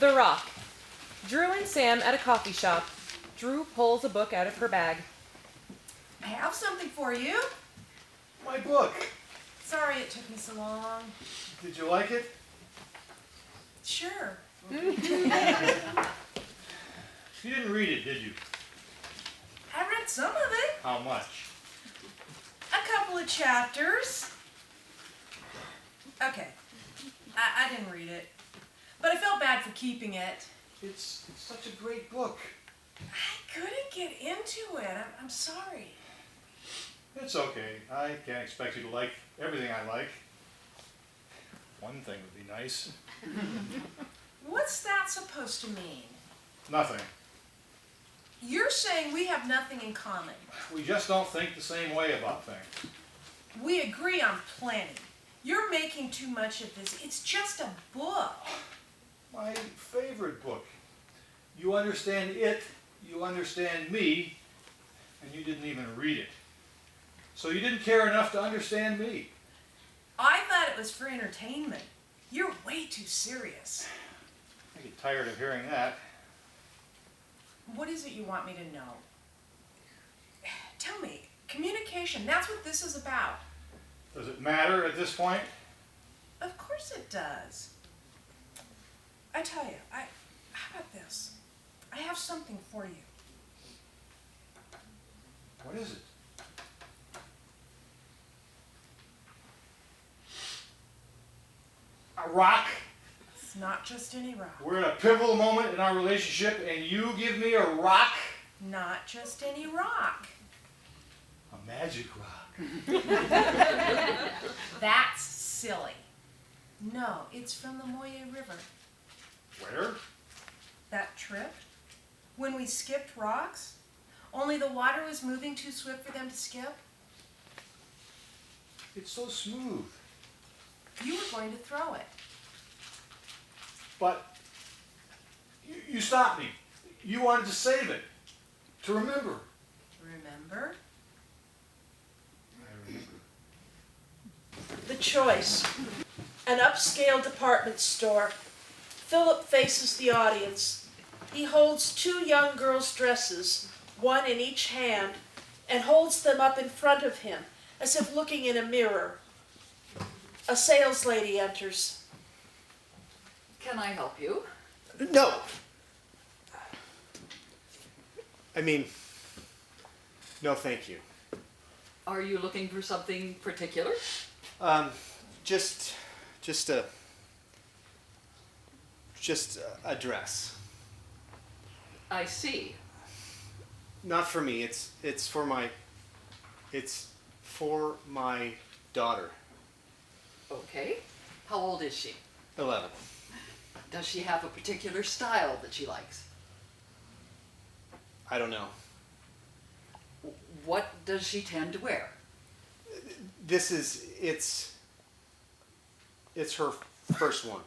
The Rock. Drew and Sam at a coffee shop. Drew pulls a book out of her bag. I have something for you. My book. Sorry it took me so long. Did you like it? Sure. You didn't read it, did you? I read some of it. How much? A couple of chapters. Okay. I didn't read it. But I felt bad for keeping it. It's such a great book. I couldn't get into it. I'm sorry. It's okay. I can't expect you to like everything I like. One thing would be nice. What's that supposed to mean? Nothing. You're saying we have nothing in common. We just don't think the same way about things. We agree on plenty. You're making too much of this. It's just a book. My favorite book. You understand it, you understand me, and you didn't even read it. So you didn't care enough to understand me. I thought it was for entertainment. You're way too serious. I get tired of hearing that. What is it you want me to know? Tell me, communication, that's what this is about. Does it matter at this point? Of course it does. I tell you, how about this? I have something for you. What is it? A rock? It's not just any rock. We're in a pivotal moment in our relationship and you give me a rock? Not just any rock. A magic rock. That's silly. No, it's from the Foyer River. Where? That trip? When we skipped rocks? Only the water was moving too swift for them to skip? It's so smooth. You were going to throw it. But you stopped me. You wanted to save it. To remember. Remember? I remember. The Choice, an upscale department store. Philip faces the audience. He holds two young girls' dresses, one in each hand, and holds them up in front of him, as if looking in a mirror. A saleslady enters. Can I help you? No. I mean, no thank you. Are you looking for something particular? Just a dress. I see. Not for me. It's for my daughter. Okay. How old is she? 11. Does she have a particular style that she likes? I don't know. What does she tend to wear? It's her first one.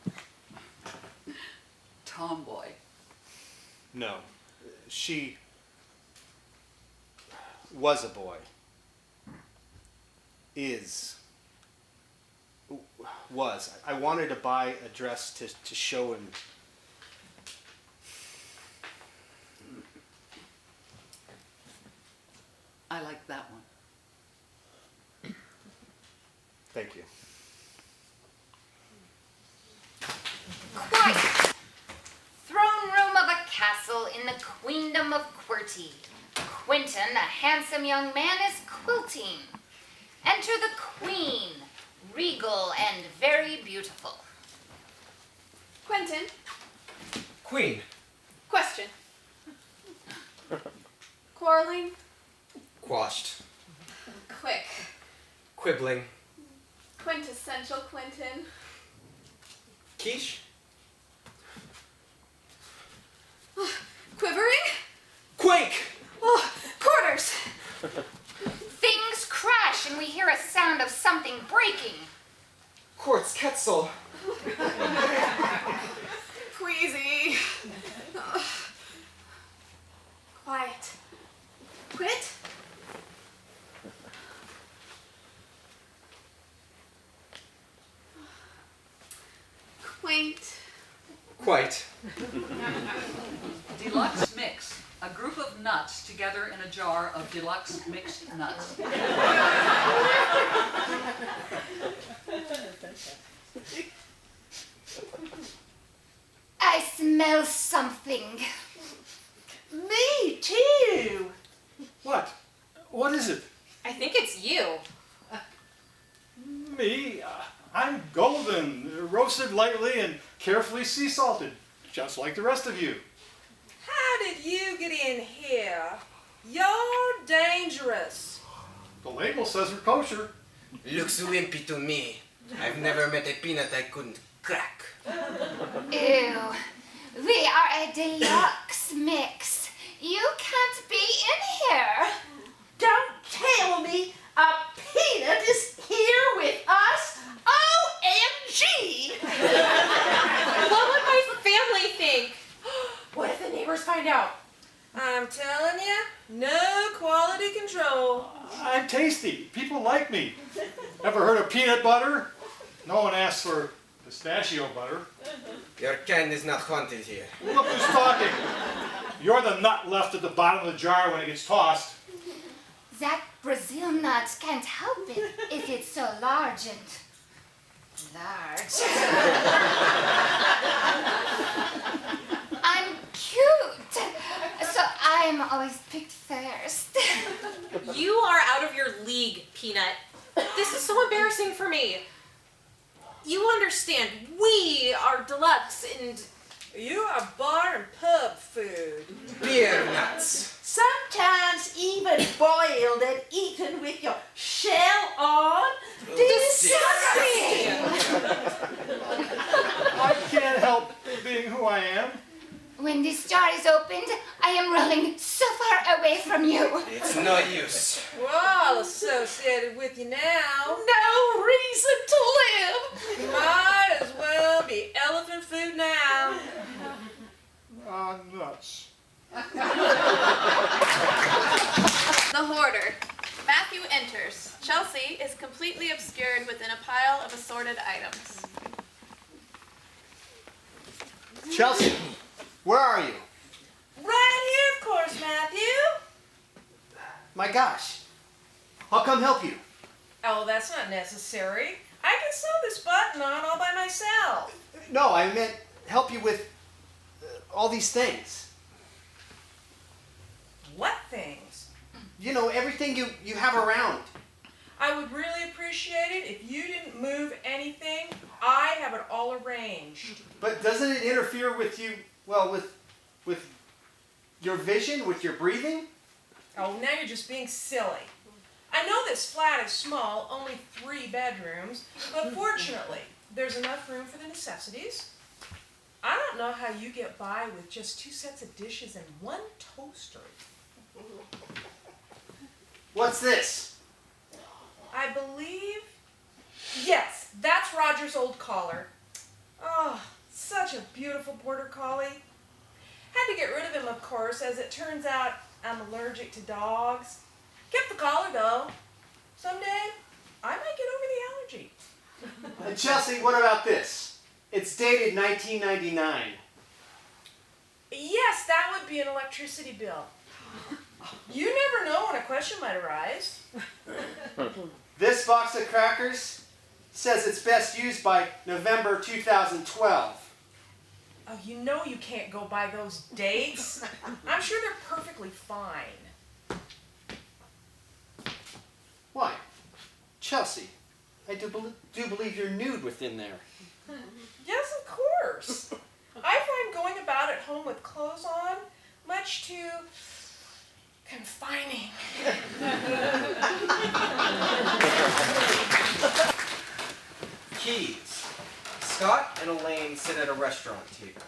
Tomboy. No. She was a boy. Was. I wanted to buy a dress to show him. I like that one. Thank you. Quiet! Throne room of a castle in the queendom of Qwerty. Quentin, a handsome young man, is quilting. Enter the queen, regal and very beautiful. Quentin, Queen. question. Quarreling? Quashed. Quick. Quibbling. Quintessential Quentin. Quiche. Quivering? Quake! Oh, quarters! Things crash and we hear a sound of something breaking. Quartz Quetzal. Queasy. Quiet. Quit? Quaint. Quite. Deluxe mix. A group of nuts together in a jar of deluxe mixed nuts. I smell something. Me too. What? What is it? I think it's you. Me? I'm golden, roasted lightly and carefully sea salted, just like the rest of you. How did you get in here? You're dangerous. The label says we're kosher. Looks wimpy to me. I've never met a peanut I couldn't crack. Ew. We are a deluxe mix. You can't be in here. Don't tell me a peanut is here with us. OMG! What would my family think? What if the neighbors find out? I'm telling you, no quality control. I'm tasty. People like me. Ever heard of peanut butter? No one asks for pistachio butter. Your kind is not wanted here. Look who's talking. You're the nut left at the bottom of the jar when it gets tossed. That Brazil nut can't help it if it's so large and large. I'm cute, so I'm always picked first. You are out of your league, Peanut. This is so embarrassing for me. You understand, we are deluxe and... You are bar and pub food. Beer nuts. Sometimes even boiled and eaten with your shell on. Disgusting! I can't help being who I am. When this jar is opened, I am running so far away from you. It's no use. We're all associated with you now. No reason to live. You might as well be elephant food now. Nuts. The Hoarder. Matthew enters. Chelsea is completely obscured within a pile of assorted items. Chelsea, where are you? Right here, of course, Matthew. My gosh. I'll come help you. Oh, that's not necessary. I can sew this button on all by myself. No, I meant help you with all these things. What things? You know, everything you have around. I would really appreciate it if you didn't move anything. I have it all arranged. But doesn't it interfere with you, well, with your vision, with your breathing? Oh, now you're just being silly. I know this flat is small, only 3 bedrooms, but fortunately, there's enough room for the necessities. I don't know how you get by with just 2 sets of dishes and 1 toaster. What's this? I believe... Yes, that's Roger's old collar. Oh, such a beautiful border collie. Had to get rid of him, of course, as it turns out I'm allergic to dogs. Kept the collar, though. Someday, I might get over the allergy. And Chelsea, what about this? It's dated 1999. Yes, that would be an electricity bill. You never know when a question might arise. This box of crackers says it's best used by November 2012. Oh, you know you can't go by those dates. I'm sure they're perfectly fine. Why? Chelsea, I do believe you're nude within there. Yes, of course. I find going about at home with clothes on much too confining. Keys. Scott and Elaine sit at a restaurant table.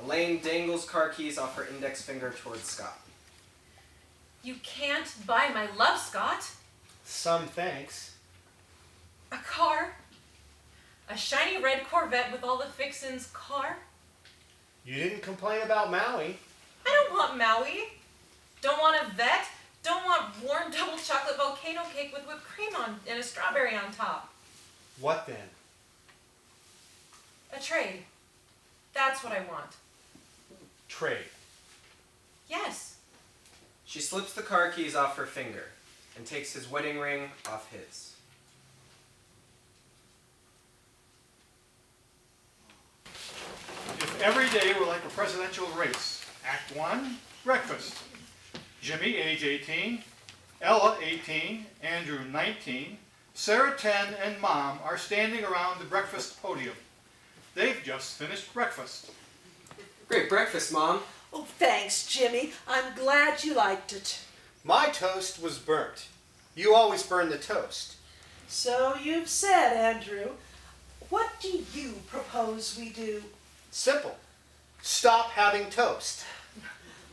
Elaine dangles car keys off her index finger towards Scott. You can't buy my love, Scott. Some thanks. A car? A shiny red Corvette with all the fixins car? You didn't complain about Maui. I don't want Maui. Don't want a vet. Don't want warm double chocolate volcano cake with whipped cream on and a strawberry on top. What then? A trade. That's what I want. Trade. Yes. She slips the car keys off her finger and takes his wedding ring off his. If every day were like a presidential race, Act 1, breakfast. Jimmy, age 18, Ella, 18, Andrew, 19, Sarah, 10, and Mom are standing around the breakfast podium. They've just finished breakfast. Great breakfast, Mom. Oh, thanks, Jimmy. I'm glad you liked it. My toast was burnt. You always burn the toast. So you've said, Andrew. What do you propose we do? Simple. Stop having toast.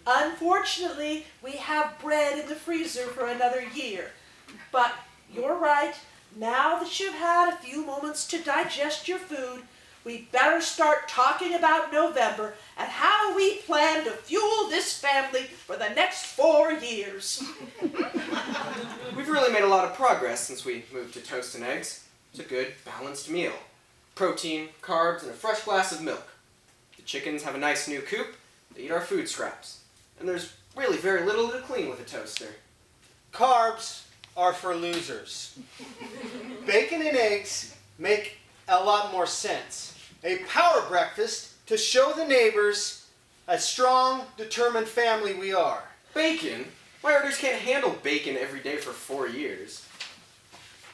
Unfortunately, we have bread in the freezer for another year. But you're right. Now that you've had a few moments to digest your food, we better start talking about November and how we plan to fuel this family for the next 4 years. We've really made a lot of progress since we moved to toast and eggs. It's a good, balanced meal. Protein, carbs, and a fresh glass of milk. The chickens have a nice new coop. They eat our food scraps. And there's really very little to clean with a toaster. Carbs are for losers. Bacon and eggs make a lot more sense. A power breakfast to show the neighbors a strong, determined family we are. Bacon? My orders can't handle bacon every day for 4 years.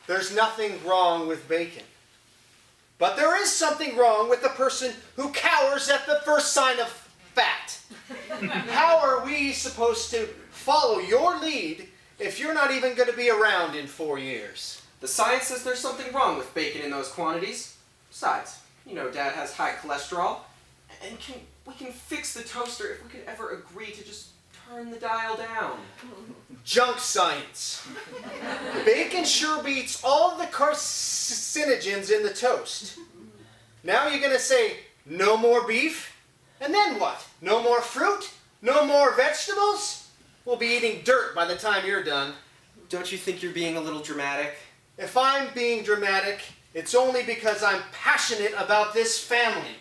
There's nothing wrong with bacon. But there is something wrong with the person who cowers at the first sign of fat. How are we supposed to follow your lead if you're not even going to be around in 4 years? The science says there's something wrong with bacon in those quantities. Besides, you know Dad has high cholesterol. And we can fix the toaster if we could ever agree to just turn the dial down. Junk science. Bacon sure beats all of the carcinogens in the toast. Now you're going to say, no more beef? And then what? No more fruit? No more vegetables? We'll be eating dirt by the time you're done. Don't you think you're being a little dramatic? If I'm being dramatic, it's only because I'm passionate about this family.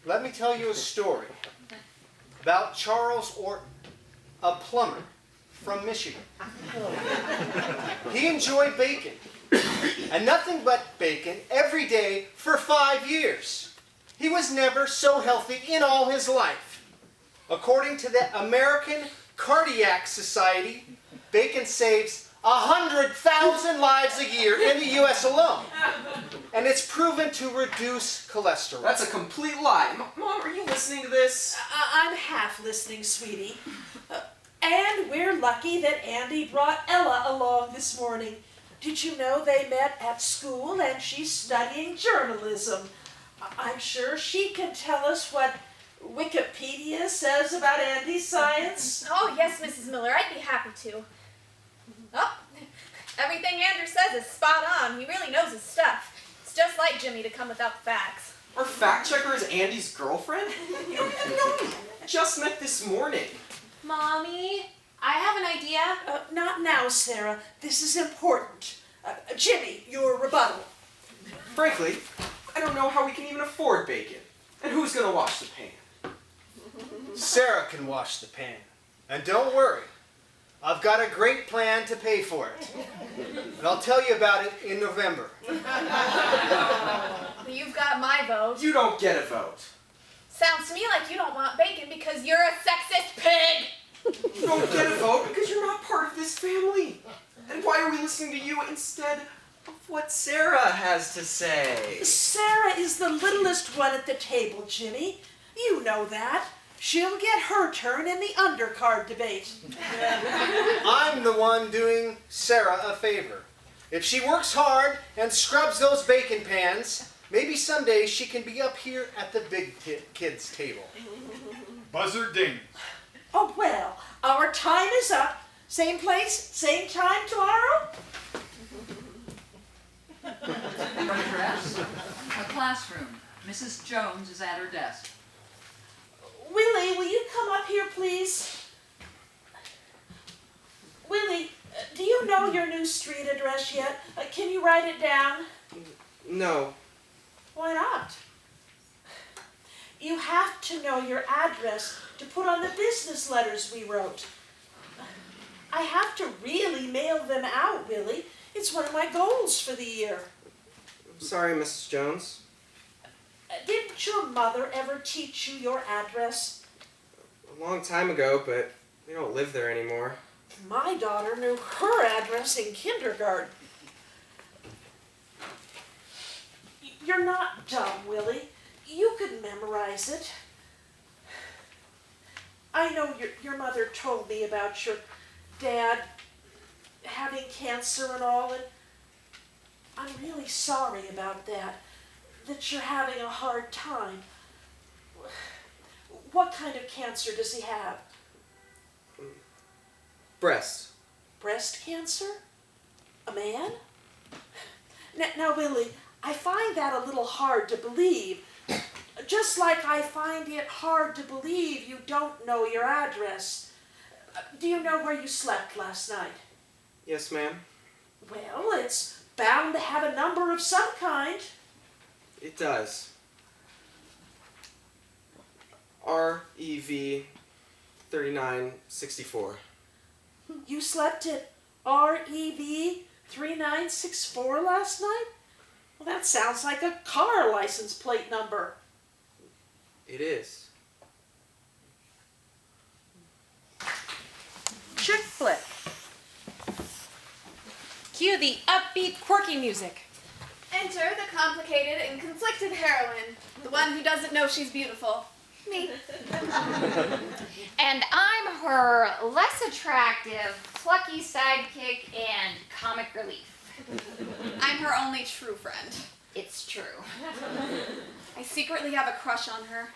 Let me tell you a story about Charles Orton, a plumber from Michigan. He enjoyed bacon, and nothing but bacon every day for 5 years. He was never so healthy in all his life. According to the American Cardiac Society, bacon saves 100,000 lives a year in the U.S. alone. And it's proven to reduce cholesterol. That's a complete lie. Mom, are you listening to this? I'm half listening, sweetie. And we're lucky that Andy brought Ella along this morning. Did you know they met at school and she's studying journalism? I'm sure she can tell us what Wikipedia says about Andy's science. Oh, yes, Mrs. Miller, I'd be happy to. Oh, everything Andrew says is spot on. He really knows his stuff. It's just like Jimmy to come without the facts. Our fact checker is Andy's girlfriend? You don't even know me. Just met this morning. Mommy, I have an idea. Not now, Sarah. This is important. Jimmy, your rebuttal. Frankly, I don't know how we can even afford bacon. And who's going to wash the pan? Sarah can wash the pan. And don't worry, I've got a great plan to pay for it. And I'll tell you about it in November. You've got my vote. You don't get a vote. Sounds to me like you don't want bacon because you're a sexist pig. You don't get a vote because you're not part of this family. And why are we listening to you instead of what Sarah has to say? Sarah is the littlest one at the table, Jimmy. You know that. She'll get her turn in the undercard debate. I'm the one doing Sarah a favor. If she works hard and scrubs those bacon pans, maybe someday she can be up here at the big kids' table. Buzzer ding. Oh, well, our time is up. Same place, same time tomorrow? Address. A classroom. Mrs. Jones is at her desk. Willie, will you come up here, please? Willie, do you know your new street address yet? Can you write it down? No. Why not? You have to know your address to put on the business letters we wrote. I have to really mail them out, Willie. It's one of my goals for the year. I'm sorry, Mrs. Jones. Didn't your mother ever teach you your address? A long time ago, but we don't live there anymore. My daughter knew her address in kindergarten. You're not dumb, Willie. You could memorize it. I know your mother told me about your dad having cancer and all, and I'm really sorry about that you're having a hard time. What kind of cancer does he have? Breast. Breast cancer? A man? Now, Willie, I find that a little hard to believe. Just like I find it hard to believe you don't know your address. Do you know where you slept last night? Yes, ma'am. Well, it's bound to have a number of some kind. It does. REV 3964. You slept at REV 3964 last night? Well, that sounds like a car license plate number. It is. Chick flick. Cue the upbeat, quirky music. Enter the complicated and conflicted heroine, the one who doesn't know she's beautiful. Me. And I'm her less attractive, plucky sidekick and comic relief. I'm her only true friend. It's true. I secretly have a crush on her.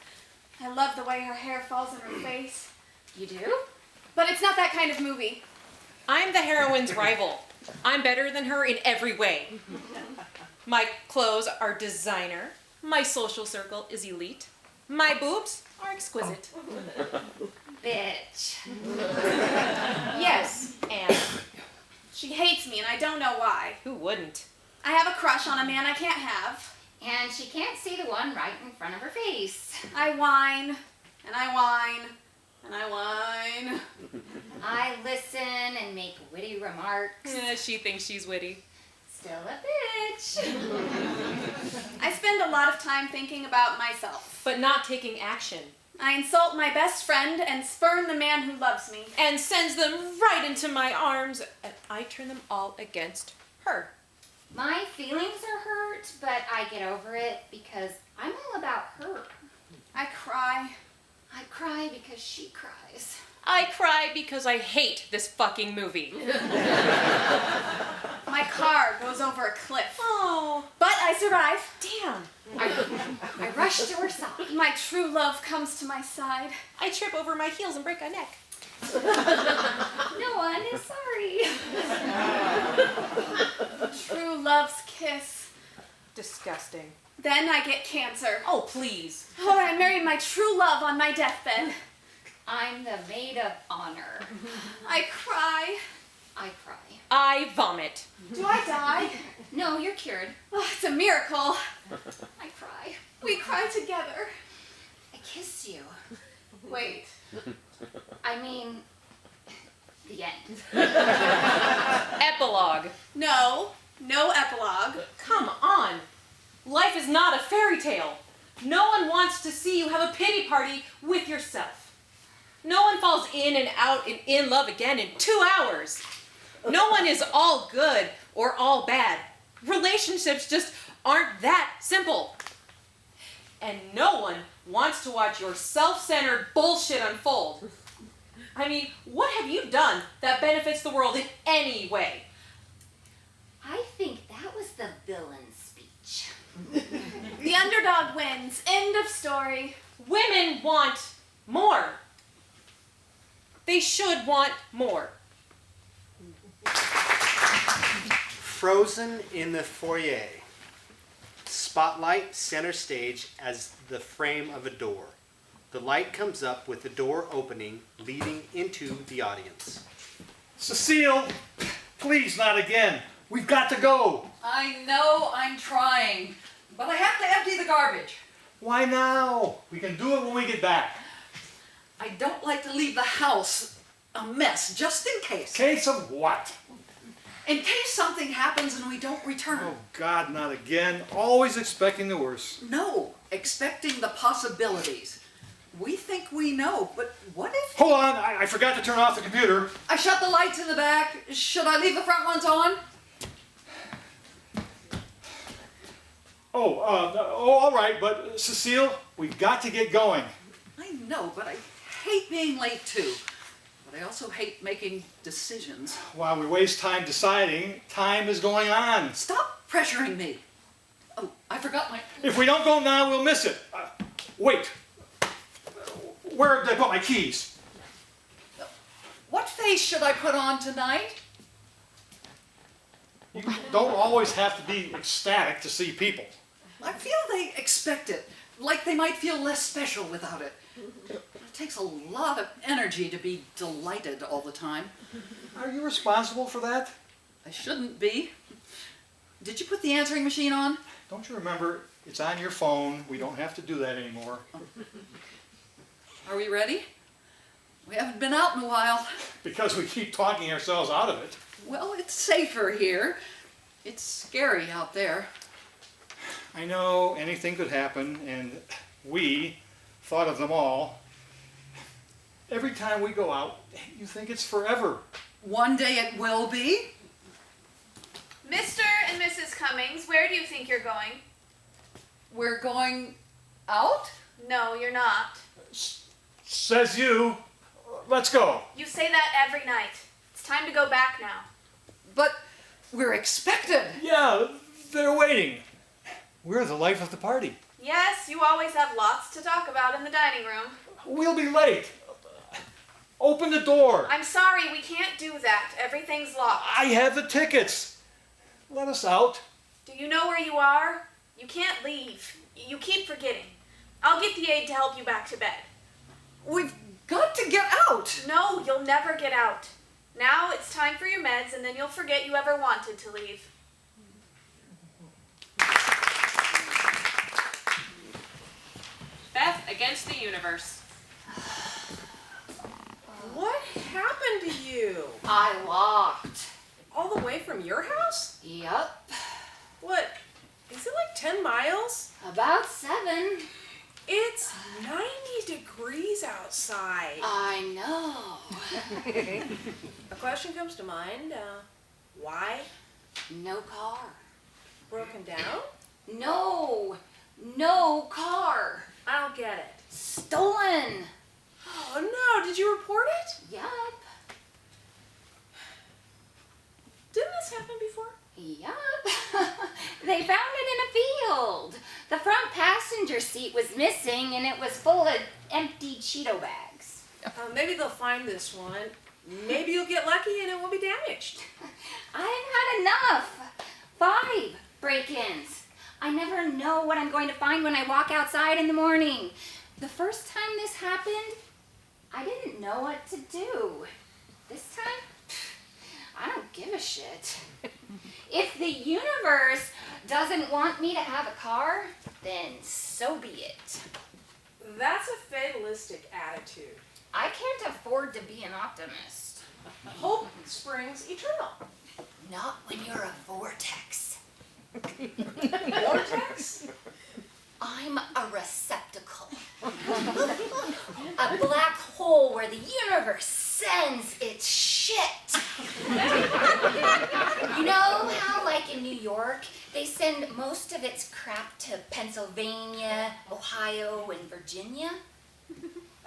I love the way her hair falls in her face. You do? But it's not that kind of movie. I'm the heroine's rival. I'm better than her in every way. My clothes are designer. My social circle is elite. My boobs are exquisite. Bitch. Yes, and She hates me and I don't know why. who wouldn't? I have a crush on a man I can't have. And she can't see the one right in front of her face. I whine, and I whine, and I whine. I listen and make witty remarks. She thinks she's witty. Still a bitch. I spend a lot of time thinking about myself. But not taking action. I insult my best friend and spurn the man who loves me. And sends them right into my arms, and I turn them all against her. My feelings are hurt, but I get over it because I'm all about her. I cry. I cry because she cries. I cry because I hate this fucking movie. My car goes over a cliff. Oh, But I survive. damn. I rush to her side. My true love comes to my side. I trip over my heels and break a neck. No one is sorry. True love's kiss. Disgusting. Then I get cancer. Oh, please. Oh, I married my true love on my deathbed. I'm the maid of honor. I cry. I cry. I vomit. Do I die? No, you're cured. Oh, it's a miracle. I cry. We cry together. I kiss you. Wait. I mean, the end. Epilogue. No epilogue. Come on. Life is not a fairy tale. No one wants to see you have a pity party with yourself. No one falls in and out and in love again in 2 hours. No one is all good or all bad. Relationships just aren't that simple. And no one wants to watch your self-centered bullshit unfold. I mean, what have you done that benefits the world in any way? I think that was the villain's speech. The underdog wins. End of story. Women want more. They should want more. Frozen in the foyer. Spotlight center stage as the frame of a door. The light comes up with the door opening, leading into the audience. Cecile, please, not again. We've got to go. I know I'm trying, but I have to empty the garbage. Why now? We can do it when we get back. I don't like to leave the house a mess, just in case. Case of what? In case something happens and we don't return. Oh, God, not again. Always expecting the worst. No, expecting the possibilities. We think we know, but what if... Hold on, I forgot to turn off the computer. I shut the lights in the back. Should I leave the front ones on? Oh, all right, but Cecile, we've got to get going. I know, but I hate being late too. But I also hate making decisions. While we waste time deciding, time is going on. Stop pressuring me. Oh, I forgot my... If we don't go now, we'll miss it. Wait. Where did I put my keys? What face should I put on tonight? You don't always have to be ecstatic to see people. I feel they expect it, like they might feel less special without it. It takes a lot of energy to be delighted all the time. Are you responsible for that? I shouldn't be. Did you put the answering machine on? Don't you remember, it's on your phone. We don't have to do that anymore. Are we ready? We haven't been out in a while. Because we keep talking ourselves out of it. Well, it's safer here. It's scary out there. I know anything could happen, and we thought of them all. Every time we go out, you think it's forever. One day it will be. Mr. and Mrs. Cummings, where do you think you're going? We're going out? No, you're not. Says you. Let's go. You say that every night. It's time to go back now. But we're expected. Yeah, they're waiting. We're the life of the party. Yes, you always have lots to talk about in the dining room. We'll be late. Open the door. I'm sorry, we can't do that. Everything's locked. I have the tickets. Let us out. Do you know where you are? You can't leave. You keep forgetting. I'll get the aide to help you back to bed. We've got to get out. No, you'll never get out. Now it's time for your meds, and then you'll forget you ever wanted to leave. Beth against the universe. What happened to you? I walked. All the way from your house? Yup. What? Is it like 10 miles? About 7. It's 90 degrees outside. I know. A question comes to mind. Why? No car. Broken down? No car. I don't get it. Stolen. Oh no, did you report it? Yup. Didn't this happen before? Yup. They found it in a field. The front passenger seat was missing and it was full of empty Cheeto bags. Maybe they'll find this one. Maybe you'll get lucky and it won't be damaged. I've had enough. 5 break-ins. I never know what I'm going to find when I walk outside in the morning. The first time this happened, I didn't know what to do. This time, I don't give a shit. If the universe doesn't want me to have a car, then so be it. That's a fatalistic attitude. I can't afford to be an optimist. Hope springs eternal. Not when you're a vortex. Vortex? I'm a receptacle. A black hole where the universe sends its shit. You know how, like in New York, they send most of its crap to Pennsylvania, Ohio, and Virginia?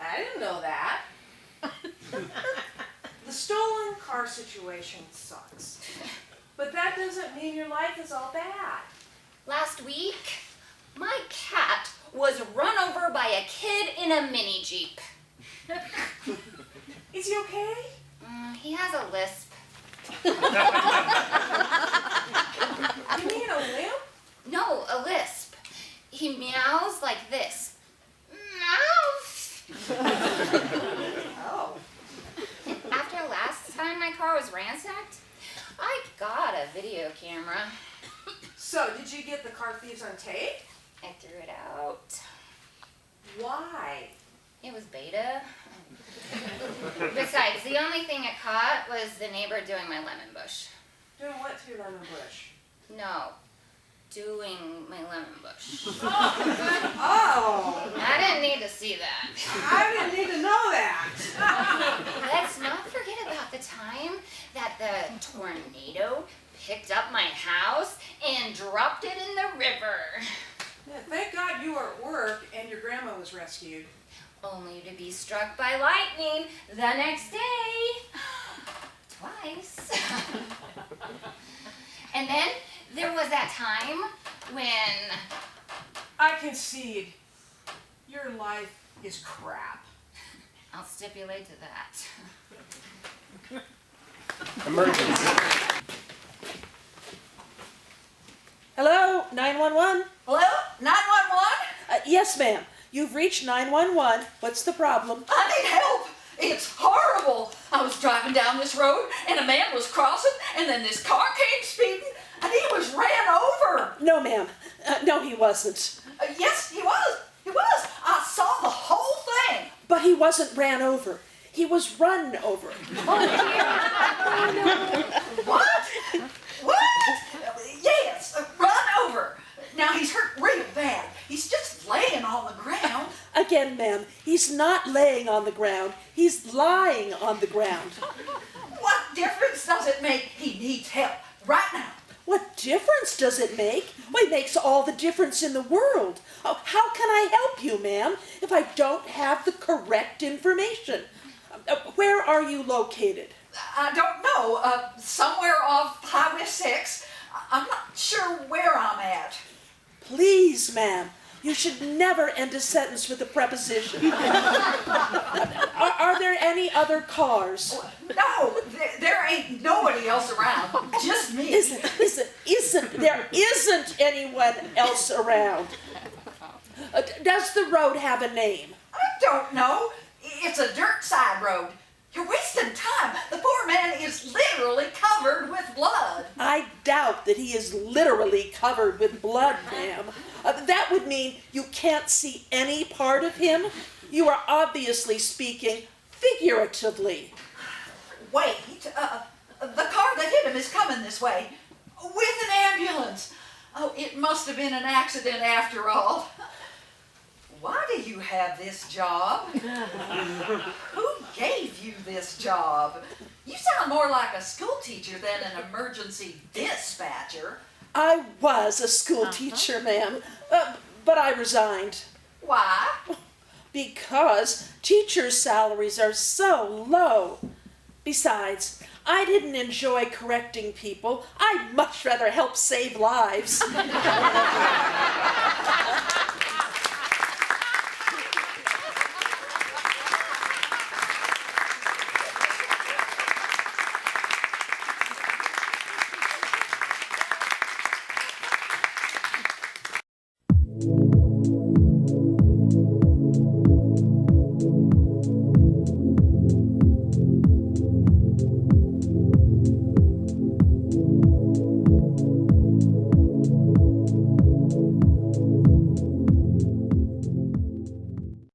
I didn't know that. The stolen car situation sucks. But that doesn't mean your life is all bad. Last week, my cat was run over by a kid in a mini Jeep. Is he okay? He has a lisp. You mean a limp? No, a lisp. He meows like this. Meow. Oh. After last time my car was ransacked, I got a video camera. So, did you get the car thieves on tape? I threw it out. Why? It was beta. Besides, the only thing it caught was the neighbor doing my lemon bush. Doing what to your lemon bush? No, doing my lemon bush. Oh, I didn't need to see that. I didn't need to know that. Let's not forget about the time that the tornado picked up my house and dropped it in the river. Yeah, thank God you were at work and your grandma was rescued. Only to be struck by lightning the next day. Twice. And then there was that time when... I concede. Your life is crap. I'll stipulate to that. Emergency. Hello, 911? Hello? 911? Yes, ma'am. You've reached 911. What's the problem? I need help. It's horrible. I was driving down this road and a man was crossing and then this car came speeding and he was ran over. No, ma'am. No, he wasn't. Yes, he was. He was. I saw the whole thing. But he wasn't ran over. He was run over. What? What? Yes, run over. Now he's hurt real bad. He's just laying on the ground. Again, ma'am, he's not laying on the ground. He's lying on the ground. What difference does it make? He needs help right now. What difference does it make? Well, it makes all the difference in the world. Oh, how can I help you, ma'am, if I don't have the correct information? Where are you located? I don't know. Somewhere off Highway 6. I'm not sure where I'm at. Please, ma'am, you should never end a sentence with a preposition. Are there any other cars? No, there ain't nobody else around. Just me. There isn't anyone else around. Does the road have a name? I don't know. It's a dirt side road. You're wasting time. The poor man is literally covered with blood. I doubt that he is literally covered with blood, ma'am. That would mean you can't see any part of him. You are obviously speaking figuratively. Wait, the car that hit him is coming this way with an ambulance. Oh, it must have been an accident after all. Why do you have this job? Who gave you this job? You sound more like a school teacher than an emergency dispatcher. I was a school teacher, ma'am, but I resigned. Why? Because teachers' salaries are so low. Besides, I didn't enjoy correcting people. I'd much rather help save lives.